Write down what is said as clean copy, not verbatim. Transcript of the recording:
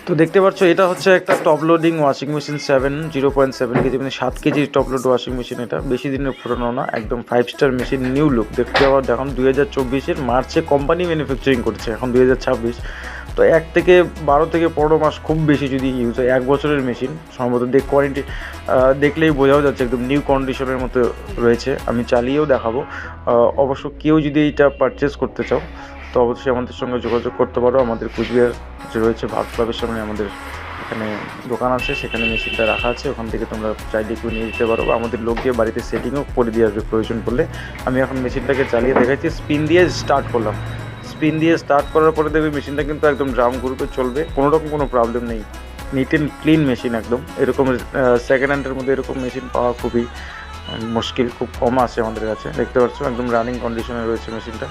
তো দেখতে পাচ্ছ এটা হচ্ছে একটা top loading washing machine 0.7 KG, মানে 7 কেজির টপ লোড ওয়াশিং মেশিন। এটা বেশি দিনের পুরনো না, একদম 5 স্টার মেশিন, নিউ লুক। দেখতে আবার দেখুন 2024-এর মার্চে কোম্পানি ম্যানুফ্যাকচারিং করছে, এখন 2026। তো 1 থেকে 12 থেকে 15 মাস খুব বেশি যদি ইউজ হয়। 1 বছরের মেশিন সম্ভবত, কোয়ালিটি দেখলেই বোঝাও যাচ্ছে একদম নিউ কন্ডিশনের মতো রয়েছে। আমি চালিয়েও দেখাবো। অবশ্য কেউ যদি এইটা পারচেস করতে চাও তো অবশ্যই আমাদের সঙ্গে যোগাযোগ করতে পারো। আমাদের কুচবিহার যে রয়েছে ভারত ক্লাবের সামনে আমাদের এখানে দোকান আছে, সেখানে মেশিনটা রাখা আছে, ওখান থেকে তোমরা চাইলে একটু নিয়ে যেতে পারো। আমাদের লোক গিয়ে বাড়িতে সেটিংও করে দিয়ে আসবে প্রয়োজন পড়লে। আমি এখন মেশিনটাকে চালিয়ে দেখাচ্ছি। স্পিন দিয়ে স্টার্ট করলাম। স্পিন দিয়ে স্টার্ট করার পরে দেখবে মেশিনটা কিন্তু একদম ড্রাম গ্রুপে চলবে, কোনো রকম কোনো প্রবলেম নেই। নিট অ্যান্ড ক্লিন মেশিন একদম। এরকম সেকেন্ড হ্যান্ডের মধ্যে এরকম মেশিন পাওয়া খুবই মুশকিল, খুব কম আছে আমাদের কাছে। দেখতে পাচ্ছ একদম রানিং কন্ডিশনে রয়েছে মেশিনটা।